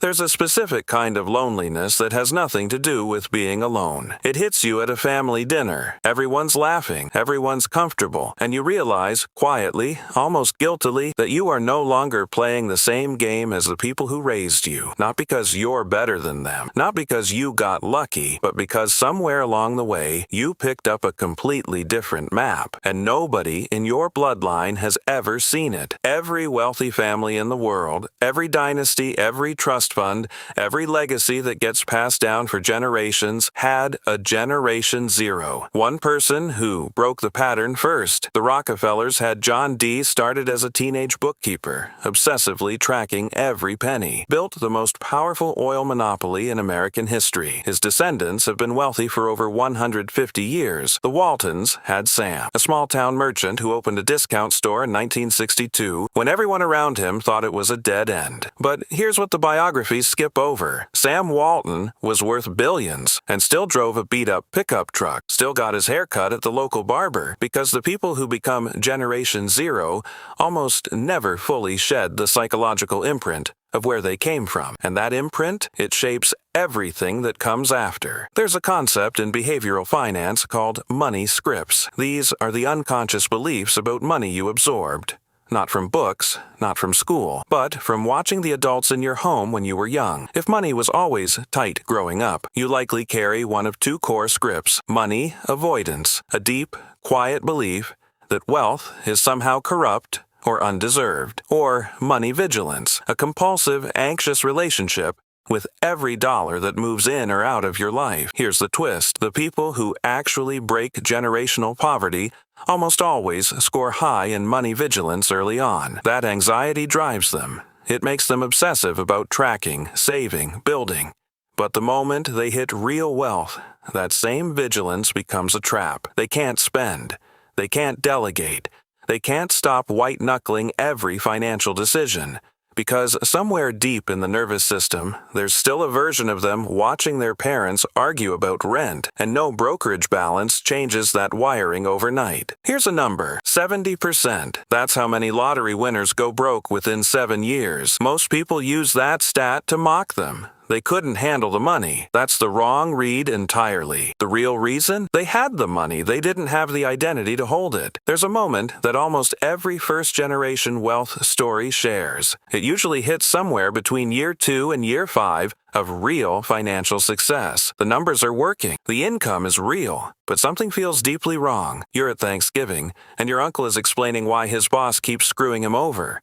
There's a specific kind of loneliness that has nothing to do with being alone. It hits you at a family dinner. Everyone's laughing, everyone's comfortable, and you realize, quietly, almost guiltily, that you are no longer playing the same game as the people who raised you. Not because you're better than them, not because you got lucky, but because somewhere along the way, you picked up a completely different map, and nobody in your bloodline has ever seen it. Every wealthy family in the world, every dynasty, every trust fund, every legacy that gets passed down for generations had a Generation Zero. One person who broke the pattern first. The Rockefellers had John D. started as a teenage bookkeeper, obsessively tracking every penny. Built the most powerful oil monopoly in American history. His descendants have been wealthy for over 150 years. The Waltons had Sam, a small-town merchant who opened a discount store in 1962 when everyone around him thought it was a dead end. But here's what the biographies skip over. Sam Walton was worth billions and still drove a beat-up pickup truck, still got his hair cut at the local barber, because the people who become Generation Zero almost never fully shed the psychological imprint of where they came from. And that imprint, it shapes everything that comes after. There's a concept in behavioral finance called money scripts. These are the unconscious beliefs about money you absorbed. Not from books, not from school, but from watching the adults in your home when you were young. If money was always tight growing up, you likely carry one of two core scripts: money avoidance, a deep, quiet belief that wealth is somehow corrupt or undeserved, or money vigilance, a compulsive, anxious relationship with every dollar that moves in or out of your life. Here's the twist. The people who actually break generational poverty almost always score high in money vigilance early on. That anxiety drives them. It makes them obsessive about tracking, saving, building. But the moment they hit real wealth, that same vigilance becomes a trap. They can't spend. They can't delegate. They can't stop white-knuckling every financial decision. Because somewhere deep in the nervous system, there's still a version of them watching their parents argue about rent, and no brokerage balance changes that wiring overnight. Here's a number: 70%. That's how many lottery winners go broke within 7 years. Most people use that stat to mock them. They couldn't handle the money. That's the wrong read entirely. The real reason? They had the money. They didn't have the identity to hold it. There's a moment that almost every first-generation wealth story shares. It usually hits somewhere between year 2 and year 5 of real financial success. The numbers are working. The income is real. But something feels deeply wrong. You're at Thanksgiving, and your uncle is explaining why his boss keeps screwing him over.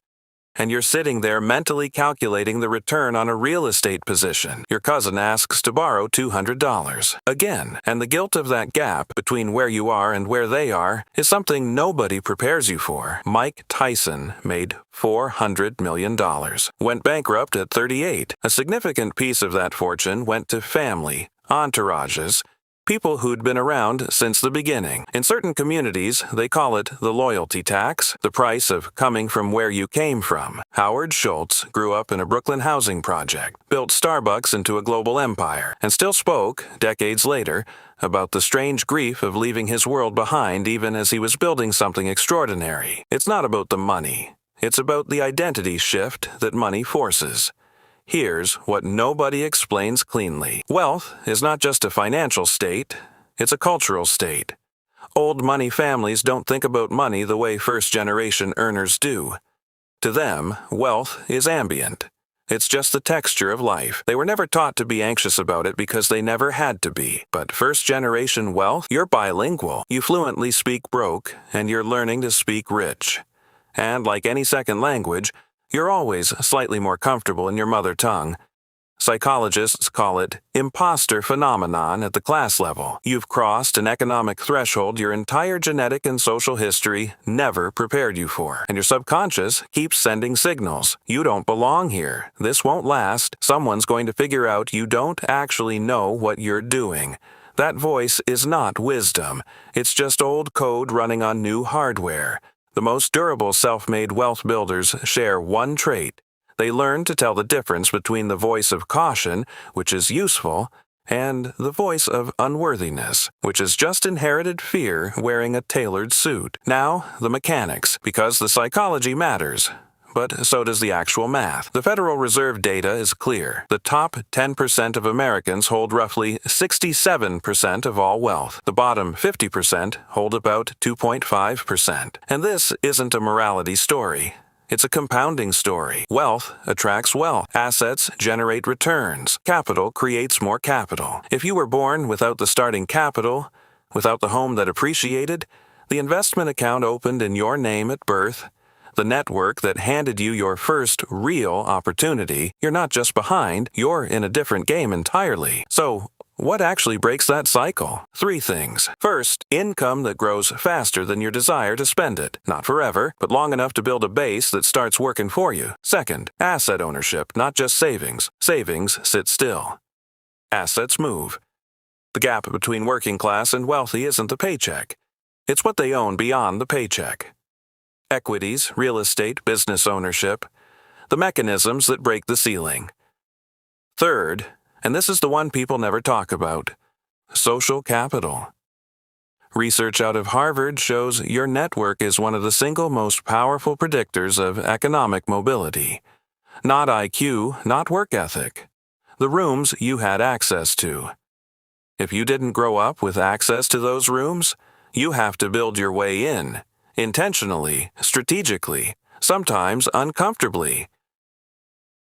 And you're sitting there mentally calculating the return on a real estate position. Your cousin asks to borrow $200. Again, and the guilt of that gap between where you are and where they are is something nobody prepares you for. Mike Tyson made $400 million. Went bankrupt at 38. A significant piece of that fortune went to family, entourages, people who'd been around since the beginning. In certain communities, they call it the loyalty tax, the price of coming from where you came from. Howard Schultz grew up in a Brooklyn housing project, built Starbucks into a global empire, and still spoke, decades later, about the strange grief of leaving his world behind even as he was building something extraordinary. It's not about the money. It's about the identity shift that money forces. Here's what nobody explains cleanly. Wealth is not just a financial state, it's a cultural state. Old money families don't think about money the way first-generation earners do. To them, wealth is ambient. It's just the texture of life. They were never taught to be anxious about it because they never had to be. But first-generation wealth, you're bilingual. You fluently speak broke, and you're learning to speak rich. And like any second language, you're always slightly more comfortable in your mother tongue. Psychologists call it imposter phenomenon at the class level. You've crossed an economic threshold your entire genetic and social history never prepared you for. And your subconscious keeps sending signals. You don't belong here. This won't last. Someone's going to figure out you don't actually know what you're doing. That voice is not wisdom. It's just old code running on new hardware. The most durable self-made wealth builders share one trait. They learn to tell the difference between the voice of caution, which is useful, and the voice of unworthiness, which is just inherited fear wearing a tailored suit. Now, the mechanics, because the psychology matters, but so does the actual math. The Federal Reserve data is clear. The top 10% of Americans hold roughly 67% of all wealth. The bottom 50% hold about 2.5%. And this isn't a morality story. It's a compounding story. Wealth attracts wealth. Assets generate returns. Capital creates more capital. If you were born without the starting capital, without the home that appreciated, the investment account opened in your name at birth, the network that handed you your first real opportunity, you're not just behind, you're in a different game entirely. So, what actually breaks that cycle? 3 things. First, income that grows faster than your desire to spend it. Not forever, but long enough to build a base that starts working for you. Second, asset ownership, not just savings. Savings sit still. Assets move. The gap between working class and wealthy isn't the paycheck. It's what they own beyond the paycheck. Equities, real estate, business ownership, the mechanisms that break the ceiling. Third, and this is the one people never talk about, social capital. Research out of Harvard shows your network is one of the single most powerful predictors of economic mobility. Not IQ, not work ethic. The rooms you had access to. If you didn't grow up with access to those rooms, you have to build your way in, intentionally, strategically, sometimes uncomfortably.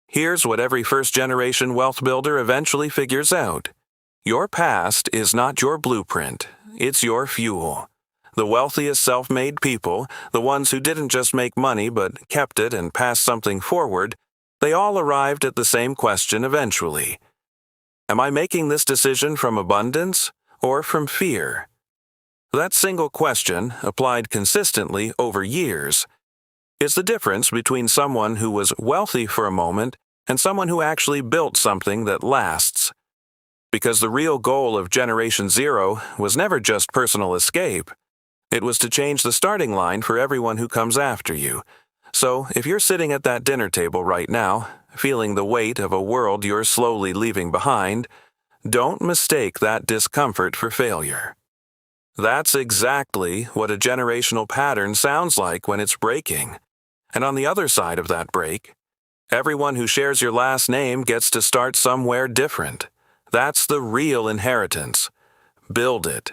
Here's what every first-generation wealth builder eventually figures out. Your past is not your blueprint, it's your fuel. The wealthiest self-made people, the ones who didn't just make money but kept it and passed something forward, they all arrived at the same question eventually. Am I making this decision from abundance or from fear? That single question, applied consistently over years, is the difference between someone who was wealthy for a moment and someone who actually built something that lasts. Because the real goal of Generation Zero was never just personal escape. It was to change the starting line for everyone who comes after you. So, if you're sitting at that dinner table right now, feeling the weight of a world you're slowly leaving behind, don't mistake that discomfort for failure. That's exactly what a generational pattern sounds like when it's breaking. And on the other side of that break, everyone who shares your last name gets to start somewhere different. That's the real inheritance. Build it.